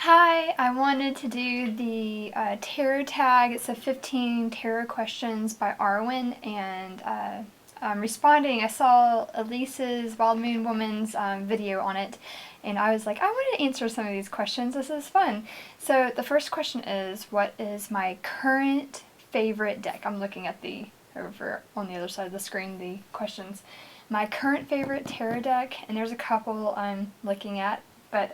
Hi, I wanted to do the tarot tag. It's a 15 tarot questions by Arwen, and I'm responding. I saw Elise's Wild Moon Woman's video on it, and I was like, I want to answer some of these questions. This is fun. So the first question is, what is my current favorite deck? I'm looking at the over on the other side of the screen, the questions. My current favorite tarot deck, and there's a couple I'm looking at, but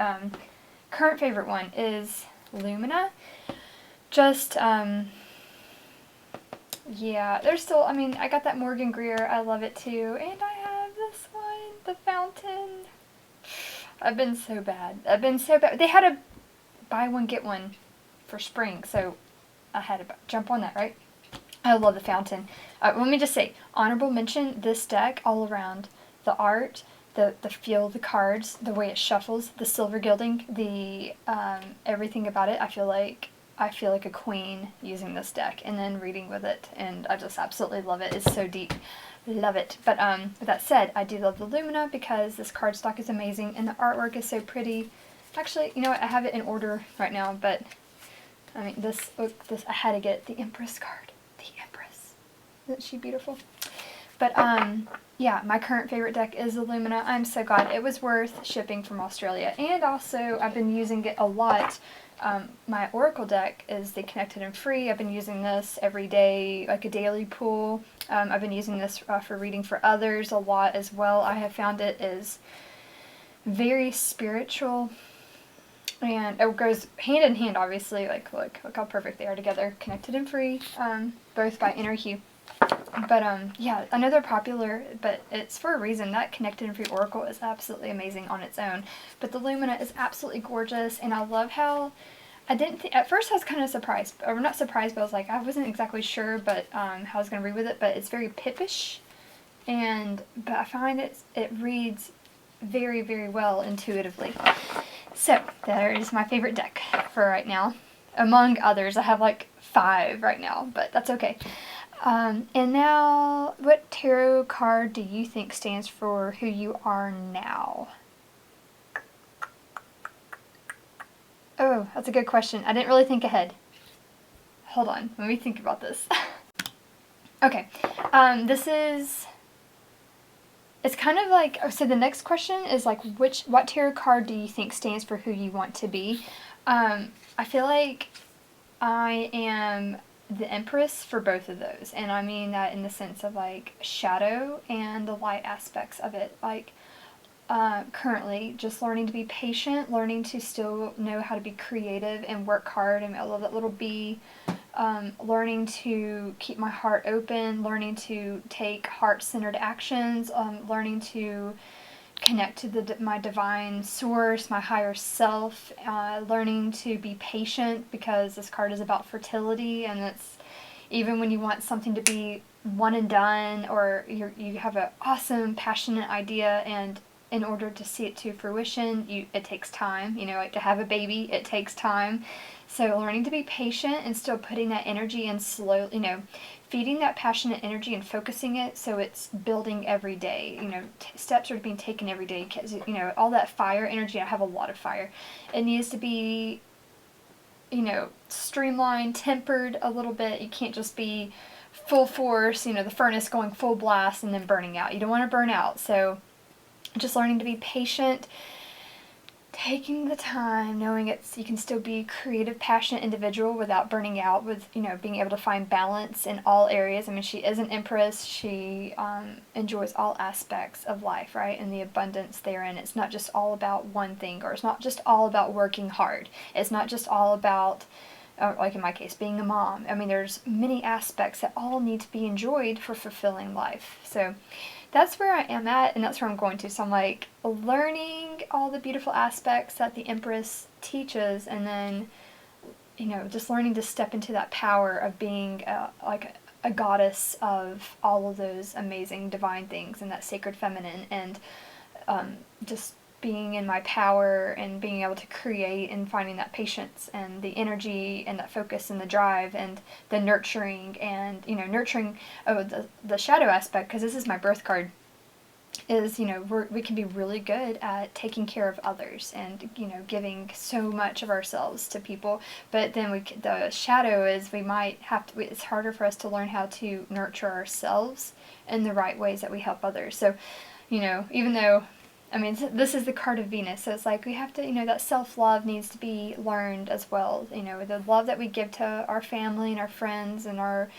current favorite one is Lumina. Just, yeah, there's still, I got that Morgan Greer. I love it too. And I have this one, the Fountain. I've been so bad. They had a buy one, get one for spring, so I had to jump on that, right? I love the Fountain. Let me just say, honorable mention, this deck all around. The art, the feel of the cards, the way it shuffles, the silver gilding, the everything about it. I feel like a queen using this deck and then reading with it, and I just absolutely love it. It's so deep. Love it. But with that said, I do love the Lumina because this cardstock is amazing and the artwork is so pretty. Actually, you know what? I have it in order right now, but this I had to get the Empress card. The Empress. Isn't she beautiful? But yeah, my current favorite deck is the Lumina. I'm so glad it was worth shipping from Australia. And also, I've been using it a lot. My Oracle deck is the Connected and Free. I've been using this every day, like a daily pool. I've been using this for reading for others a lot as well. I have found it is very spiritual. And it goes hand in hand, obviously. Like, look how perfect they are together. Connected and Free, both by Inner Hue. But yeah, I know they're popular, but it's for a reason. That Connected and Free Oracle is absolutely amazing on its own. But the Lumina is absolutely gorgeous, and I love how I didn't think at first I was kind of surprised, or not surprised, but I was like I wasn't exactly sure, but how I was gonna read with it. But it's very pippish, but I find it reads very, very well intuitively. So there is my favorite deck for right now. Among others, I have like 5 right now, but that's okay. And now, what tarot card do you think stands for who you are now? Oh, that's a good question. I didn't really think ahead. Hold on, let me think about this. Okay, it's kind of like, so the next question is like, what tarot card do you think stands for who you want to be? I feel like I am the Empress for both of those, and I mean that in the sense of like shadow and the light aspects of it. Like currently, just learning to be patient, learning to still know how to be creative and work hard. I love that little bee. Learning to keep my heart open, learning to take heart-centered actions, learning to connect to my divine source, my higher self, learning to be patient because this card is about fertility, and it's even when you want something to be one and done, or you have an awesome, passionate idea, and in order to see it to fruition, it takes time. Like to have a baby, it takes time. So learning to be patient and still putting that energy in slowly, feeding that passionate energy and focusing it so it's building every day. Steps are being taken every day because, all that fire energy, I have a lot of fire. It needs to be, streamlined, tempered a little bit. You can't just be full force, the furnace going full blast and then burning out. You don't want to burn out. So just learning to be patient, taking the time, knowing you can still be a creative, passionate individual without burning out, with, being able to find balance in all areas. She is an Empress. She enjoys all aspects of life, right? And the abundance therein. It's not just all about one thing, or it's not just all about working hard. It's not just all about, like in my case, being a mom. There's many aspects that all need to be enjoyed for fulfilling life. So that's where I am at, and that's where I'm going to. So I'm like learning all the beautiful aspects that the Empress teaches, and then, just learning to step into that power of being like a goddess of all of those amazing divine things and that sacred feminine, and just being in my power and being able to create and finding that patience and the energy and that focus and the drive and the nurturing and, nurturing, the shadow aspect, because this is my birth card. is, we can be really good at taking care of others and, giving so much of ourselves to people. But then the shadow is we might have to, it's harder for us to learn how to nurture ourselves in the right ways that we help others. So, even though, this is the card of Venus, so it's like we have to, that self-love needs to be learned as well. The love that we give to our family and our friends and our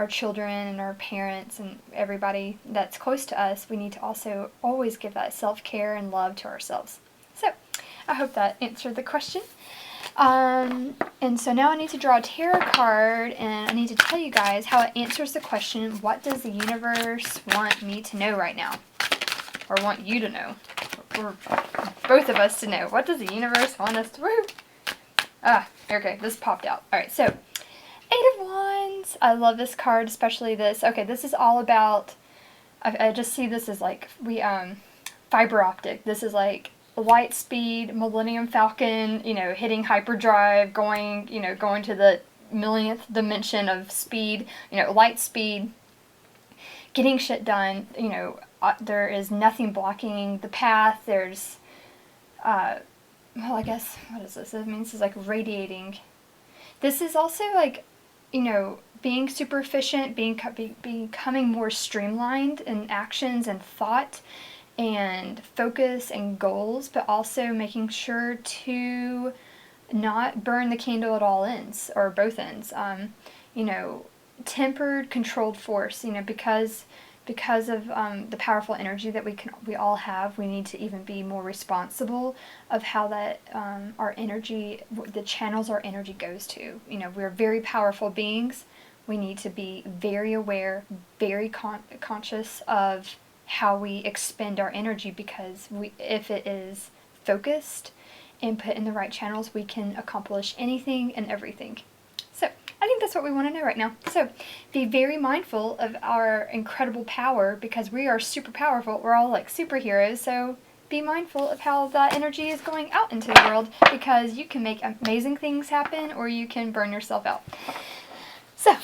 children and our parents and everybody that's close to us, we need to also always give that self-care and love to ourselves. So, I hope that answered the question. And so now I need to draw a tarot card, and I need to tell you guys how it answers the question, what does the universe want me to know right now? Or want you to know? Or both of us to know. What does the universe want us to know? Okay, this popped out. Alright, so, 8 of Wands. I love this card, especially this. Okay, this is all about, I just see this as like, fiber optic. This is like light speed, Millennium Falcon, hitting hyperdrive, going to the millionth dimension of speed, light speed, getting shit done, there is nothing blocking the path. There's, I guess, what is this? It means it's like radiating. This is also like, being super efficient, becoming more streamlined in actions and thought and focus and goals, but also making sure to not burn the candle at all ends or both ends. Tempered, controlled force, because of the powerful energy that we all have, we need to even be more responsible of how that our energy, the channels our energy goes to. We're very powerful beings. We need to be very aware, very conscious of how we expend our energy, because if it is focused and put in the right channels, we can accomplish anything and everything. So I think that's what we want to know right now. So be very mindful of our incredible power, because we are super powerful. We're all like superheroes. So be mindful of how that energy is going out into the world, because you can make amazing things happen or you can burn yourself out. So,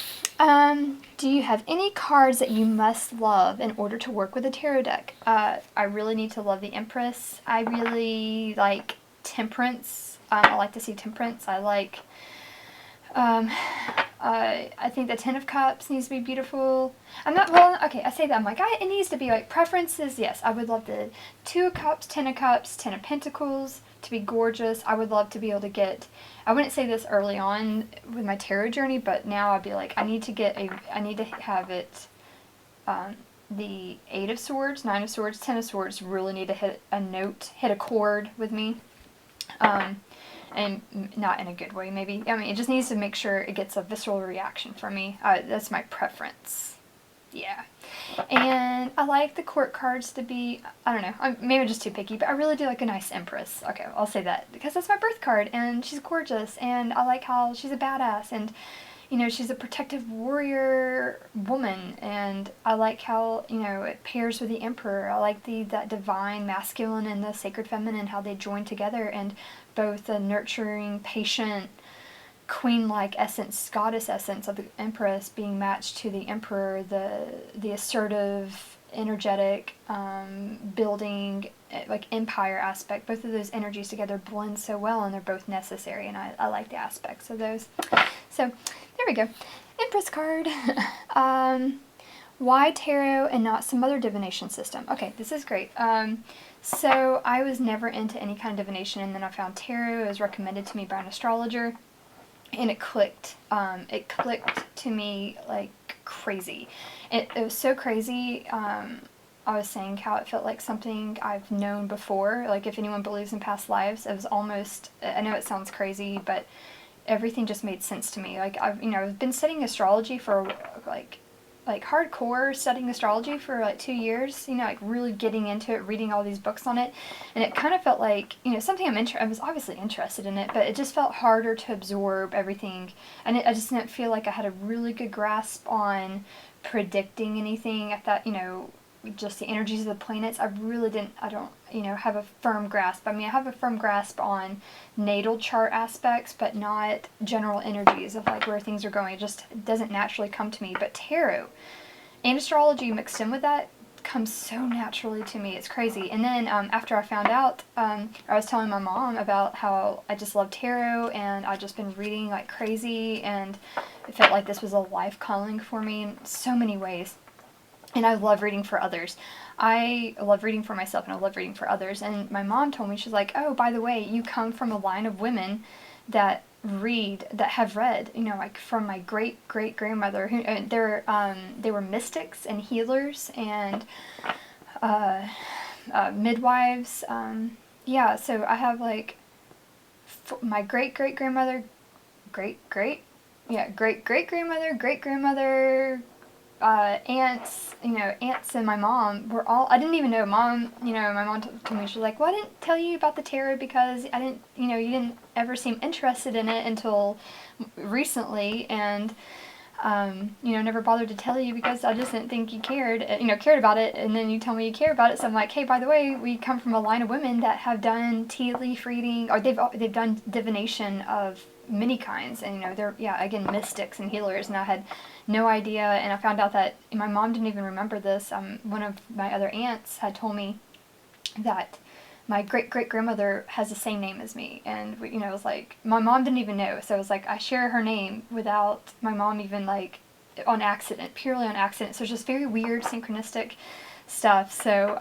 do you have any cards that you must love in order to work with a tarot deck? I really need to love the Empress. I really like Temperance. I like to see Temperance. I like, I think the Ten of Cups needs to be beautiful. I say that, I'm like, it needs to be like preferences. Yes, I would love the Two of Cups, Ten of Cups, Ten of Pentacles to be gorgeous. I would love to be able to get, I wouldn't say this early on with my tarot journey, but now I'd be like, I need to have it, the Eight of Swords, Nine of Swords, Ten of Swords really need to hit a note, hit a chord with me. And not in a good way, maybe. It just needs to make sure it gets a visceral reaction from me. That's my preference. Yeah. And I like the court cards to be, I don't know, I'm maybe just too picky, but I really do like a nice Empress. Okay, I'll say that, because that's my birth card, and she's gorgeous, and I like how she's a badass, and, she's a protective warrior woman, and I like how, it pairs with the Emperor. I like that divine masculine and the sacred feminine, how they join together, and both the nurturing, patient, queen-like essence, goddess essence of the Empress being matched to the Emperor, the assertive, energetic, building, like empire aspect. Both of those energies together blend so well, and they're both necessary, and I like the aspects of those. So, there we go. Empress card. Why tarot and not some other divination system? Okay, this is great. So I was never into any kind of divination, and then I found tarot. It was recommended to me by an astrologer, and it clicked. It clicked to me like crazy. It was so crazy. I was saying how it felt like something I've known before. Like, if anyone believes in past lives, it was almost, I know it sounds crazy, but everything just made sense to me. Like, I've been studying astrology for like hardcore studying astrology for like 2 years, like really getting into it, reading all these books on it, and it kind of felt like, something I was obviously interested in it, but it just felt harder to absorb everything, and I just didn't feel like I had a really good grasp on predicting anything. I thought, just the energies of the planets, I don't, have a firm grasp. I have a firm grasp on natal chart aspects, but not general energies of like where things are going. It just doesn't naturally come to me. But tarot and astrology mixed in with that comes so naturally to me. It's crazy. And then after I found out, I was telling my mom about how I just love tarot, and I've just been reading like crazy, and it felt like this was a life calling for me in so many ways. And I love reading for others. I love reading for myself, and I love reading for others. And my mom told me, she's like, oh, by the way, you come from a line of women that have read, you know, like from my great grandmother, who they were mystics and healers and midwives. Yeah, so I have like my great grandmother, great great grandmother, great grandmother, aunts, you know, aunts and my mom were all, I didn't even know, mom, you know, my mom told me, she was like, well, I didn't tell you about the tarot because I didn't, you know, you didn't ever seem interested in it until recently, and, you know, never bothered to tell you because I just didn't think you cared about it, and then you tell me you care about it, so I'm like, hey, by the way, we come from a line of women that have done tea leaf reading, or they've done divination of many kinds, and, you know, they're, yeah, again, mystics and healers, and I had no idea, and I found out that my mom didn't even remember this. One of my other aunts had told me that my great-grandmother has the same name as me, and, you know, it was like, my mom didn't even know, so it was like, I share her name without my mom even, like, on accident, purely on accident, so it's just very weird, synchronistic stuff, so,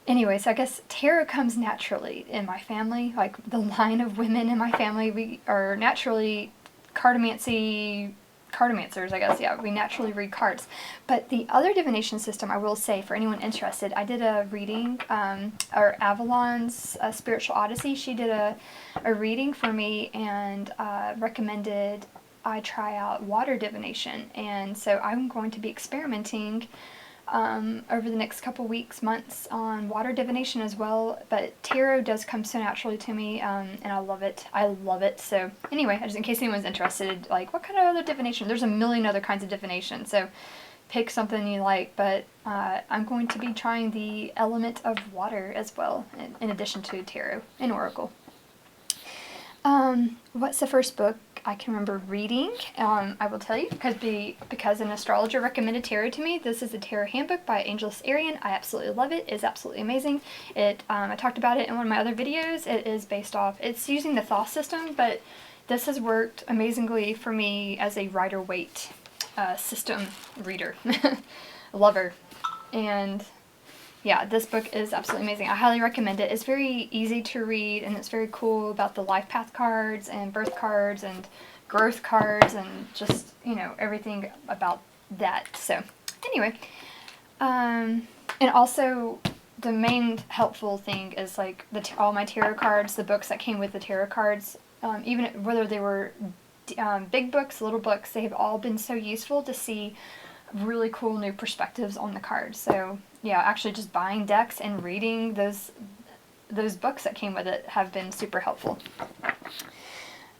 anyway, so I guess tarot comes naturally in my family, like, the line of women in my family, we are naturally cartomancers, I guess, yeah, we naturally read cards. But the other divination system, I will say, for anyone interested, I did a reading, or Avalon's Spiritual Odyssey, she did a reading for me and recommended I try out water divination. And so I'm going to be experimenting over the next couple weeks, months on water divination as well, but tarot does come so naturally to me, and I love it. So anyway, just in case anyone's interested, like, what kind of other divination? There's a million other kinds of divination, so pick something you like, but I'm going to be trying the element of water as well, in addition to tarot and oracle. What's the first book I can remember reading? I will tell you, because an astrologer recommended tarot to me. This is the Tarot Handbook by Angelus Arian. I absolutely love it. It's absolutely amazing. I talked about it in one of my other videos. It is based off, it's using the Thoth system, but this has worked amazingly for me as a Rider-Waite system reader. Lover. And yeah, this book is absolutely amazing. I highly recommend it. It's very easy to read, and it's very cool about the life path cards and birth cards and growth cards and just, you know, everything about that. So anyway, and also the main helpful thing is like all my tarot cards, the books that came with the tarot cards, even whether they were big books, little books, they have all been so useful to see really cool new perspectives on the cards. So yeah, actually just buying decks and reading those books that came with it have been super helpful.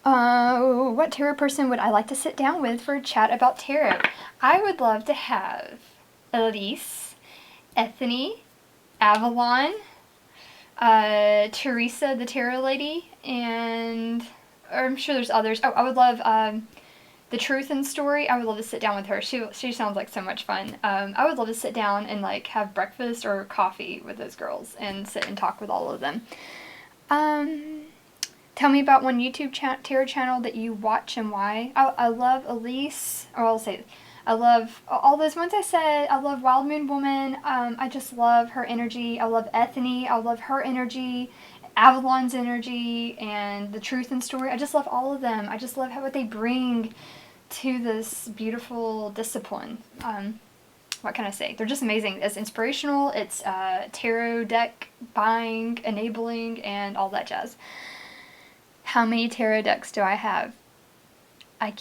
What tarot person would I like to sit down with for a chat about tarot? I would love to have Elise, Ethany, Avalon, Teresa the Tarot Lady, and I'm sure there's others. Oh, I would love The Truth and Story. I would love to sit down with her. She sounds like so much fun. I would love to sit down and like have breakfast or coffee with those girls and sit and talk with all of them. Tell me about one YouTube tarot channel that you watch and why. I love Elise, or I'll say, I love all those ones I said. I love Wild Moon Woman. I just love her energy. I love Ethany. I love her energy. Avalon's energy and The Truth and Story. I just love all of them. I just love what they bring to this beautiful discipline. What can I say? They're just amazing. It's inspirational. It's tarot deck buying, enabling, and all that jazz. How many tarot decks do I have? I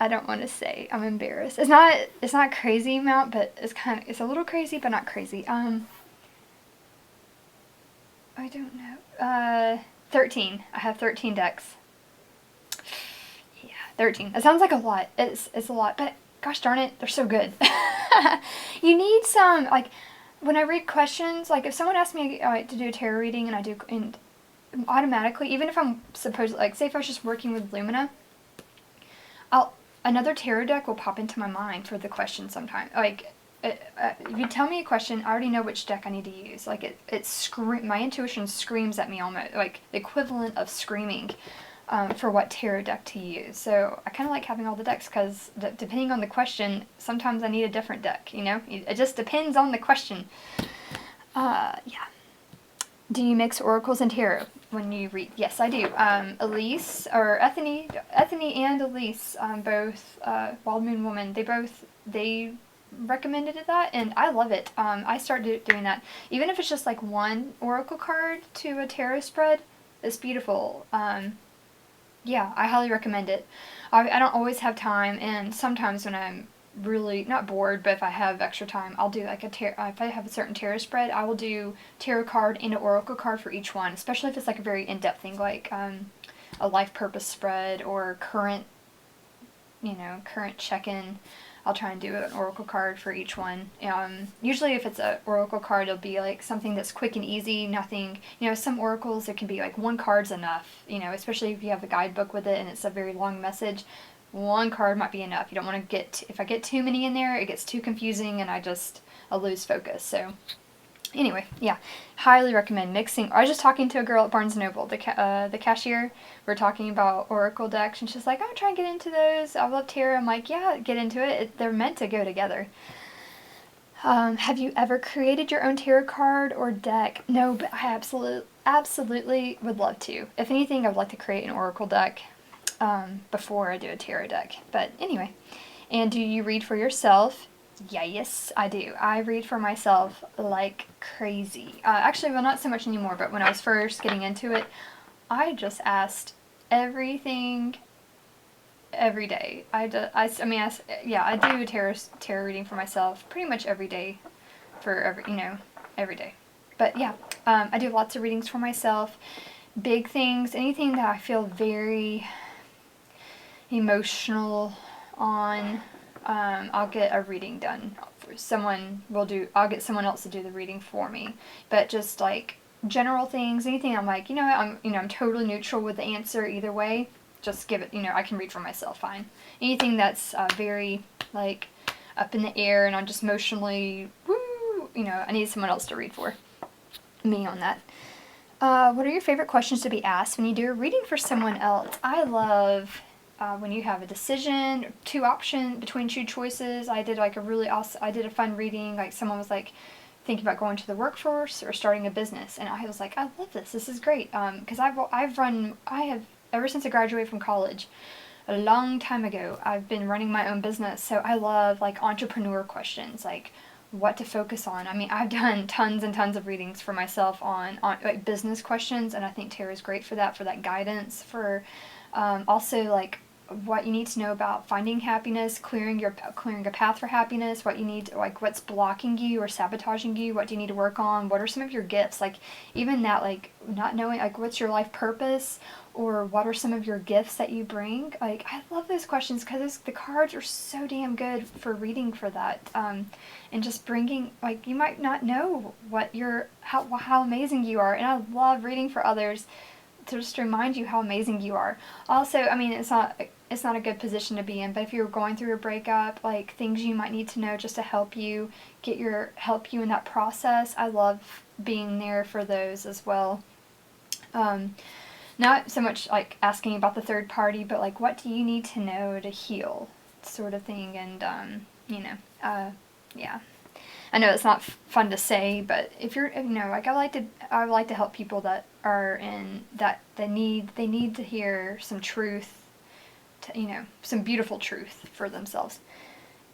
don't want to say. I'm embarrassed. It's not a crazy amount, but it's a little crazy, but not crazy. I don't know. 13. I have 13 decks. Yeah, 13. It sounds like a lot. It's a lot, but gosh darn it, they're so good. You need some, like, when I read questions, like, if someone asks me to do a tarot reading, and I do, and automatically, even if I'm supposed, like, say if I was just working with Lumina, another tarot deck will pop into my mind for the question sometime. Like, if you tell me a question, I already know which deck I need to use. Like my intuition screams at me almost, like the equivalent of screaming for what tarot deck to use. So I kind of like having all the decks because depending on the question, sometimes I need a different deck, you know? It just depends on the question. Yeah. Do you mix oracles and tarot when you read? Yes, I do. Elise, or Ethany and Elise, both, Wild Moon Woman, they recommended that, and I love it. I started doing that. Even if it's just like one oracle card to a tarot spread, it's beautiful. Yeah, I highly recommend it. I don't always have time, and sometimes when I'm really not bored, but if I have extra time, I'll do like if I have a certain tarot spread, I will do tarot card and an oracle card for each one, especially if it's like a very in-depth thing, like a life purpose spread or current check-in. I'll try and do an oracle card for each one. Usually if it's an oracle card, it'll be like something that's quick and easy, nothing, some oracles, it can be like one card's enough, especially if you have a guidebook with it and it's a very long message. One card might be enough. You don't want to if I get too many in there, it gets too confusing and I'll lose focus. So anyway, yeah, highly recommend mixing. I was just talking to a girl at Barnes & Noble, the cashier. We're talking about oracle decks, and she's like, I'm trying to get into those. I love tarot. I'm like, yeah, get into it. They're meant to go together. Have you ever created your own tarot card or deck? No, but I absolutely would love to. If anything, I would like to create an oracle deck before I do a tarot deck. But anyway, and do you read for yourself? Yes, I do. I read for myself like crazy. Actually, well, not so much anymore, but when I was first getting into it, I just asked everything every day. I do a tarot reading for myself pretty much every day every day. But yeah, I do lots of readings for myself. Big things, anything that I feel very emotional on, I'll get a reading done. I'll get someone else to do the reading for me. But just like general things, anything I'm like, I'm totally neutral with the answer either way, just give it, I can read for myself fine. Anything that's very like up in the air and I'm just emotionally, I need someone else to read for me on that. What are your favorite questions to be asked when you do a reading for someone else? I love when you have a decision, between two choices. I did a fun reading, like someone was like thinking about going to the workforce or starting a business, and I was like, I love this. This is great. Because I have ever since I graduated from college, a long time ago, I've been running my own business. So I love like entrepreneur questions, like what to focus on. I mean, I've done tons and tons of readings for myself on like business questions, and I think tarot's great for that guidance, for also like what you need to know about finding happiness, clearing a path for happiness, what you need, like what's blocking you or sabotaging you, what do you need to work on, what are some of your gifts, like even that, like not knowing like what's your life purpose or what are some of your gifts that you bring. Like I love those questions because the cards are so damn good for reading for that, and just bringing, like you might not know how amazing you are, and I love reading for others to just remind you how amazing you are. Also, I mean, it's not a good position to be in, but if you're going through a breakup, like things you might need to know just to help you in that process. I love being there for those as well. Not so much like asking about the third party, but like what do you need to know to heal, sort of thing. And yeah. I know it's not fun to say, but if you're, like I would like to help people that are in that they need to hear some truth, some beautiful truth for themselves.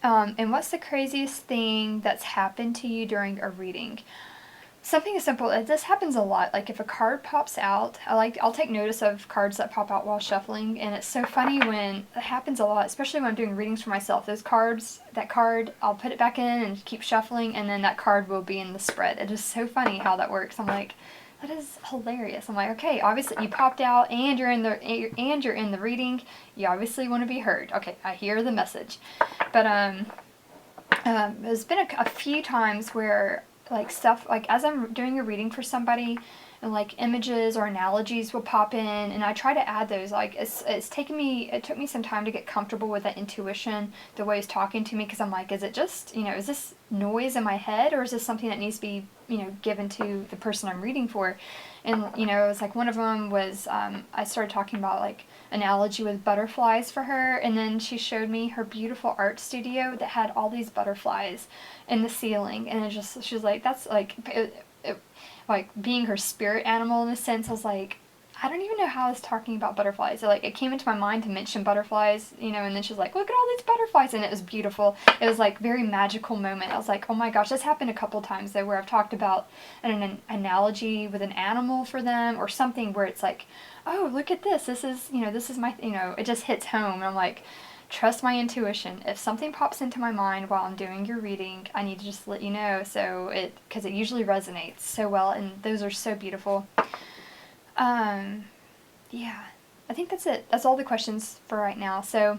And what's the craziest thing that's happened to you during a reading? Something as simple. This happens a lot. Like if a card pops out, I'll take notice of cards that pop out while shuffling, and it's so funny when it happens a lot, especially when I'm doing readings for myself. That card, I'll put it back in and keep shuffling, and then that card will be in the spread. It is so funny how that works. I'm like, that is hilarious. I'm like, okay, obviously you popped out and you're in the reading. You obviously want to be heard. Okay, I hear the message. But there's been a few times where like stuff, like as I'm doing a reading for somebody, and like images or analogies will pop in, and I try to add those. Like it took me some time to get comfortable with that intuition, the way it's talking to me, because I'm like, is it just, is this noise in my head, or is this something that needs to be, given to the person I'm reading for? And it was like one of them was I started talking about like analogy with butterflies for her, and then she showed me her beautiful art studio that had all these butterflies in the ceiling, and she was like, that's like like being her spirit animal in a sense. I was like, I don't even know how I was talking about butterflies. So, like, it came into my mind to mention butterflies, and then she's like, look at all these butterflies, and it was beautiful. It was like very magical moment. I was like, oh my gosh, this happened a couple times though, where I've talked about an analogy with an animal for them, or something where it's like, oh, look at this. This is my, it just hits home, and I'm like, trust my intuition. If something pops into my mind while I'm doing your reading, I need to just let you know, because it usually resonates so well, and those are so beautiful. Yeah, I think that's it. That's all the questions for right now. So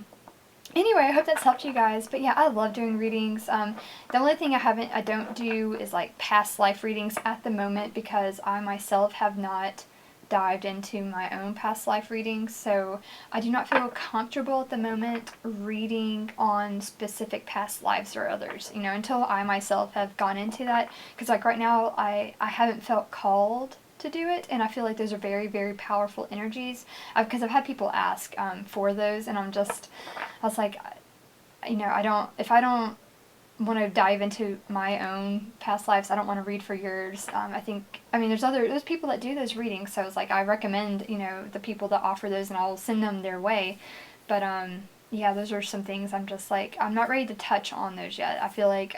anyway, I hope that's helped you guys. But yeah, I love doing readings. The only thing I don't do is like past life readings at the moment, because I myself have not dived into my own past life readings, so I do not feel comfortable at the moment reading on specific past lives or others, until I myself have gone into that, because like right now I haven't felt called to do it, and I feel like those are very, very powerful energies, because I've had people ask for those, and I was like, if I don't want to dive into my own past lives, I don't want to read for yours. There's people that do those readings, so it's like I recommend, the people that offer those, and I'll send them their way. But yeah, those are some things I'm just like, I'm not ready to touch on those yet. I feel like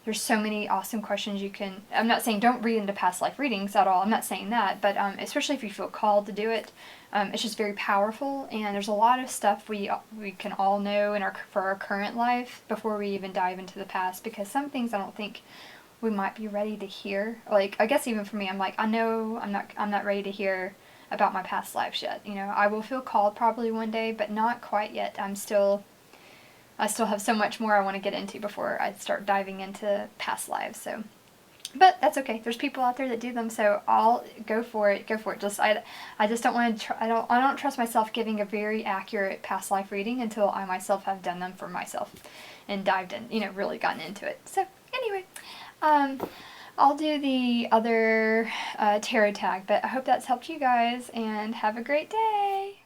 there's so many awesome questions you can. I'm not saying don't read into past life readings at all. I'm not saying that, but especially if you feel called to do it, it's just very powerful. And there's a lot of stuff we can all know for our current life before we even dive into the past. Because some things I don't think we might be ready to hear. Like, I guess even for me, I'm like, I know I'm not ready to hear about my past lives yet. I will feel called probably one day, but not quite yet. I still have so much more I want to get into before I start diving into past lives. So, but that's okay. There's people out there that do them, so I'll go for it. Go for it. I just don't want to. I don't trust myself giving a very accurate past life reading until I myself have done them for myself and dived in. Really gotten into it. So anyway, I'll do the other tarot tag. But I hope that's helped you guys, and have a great day.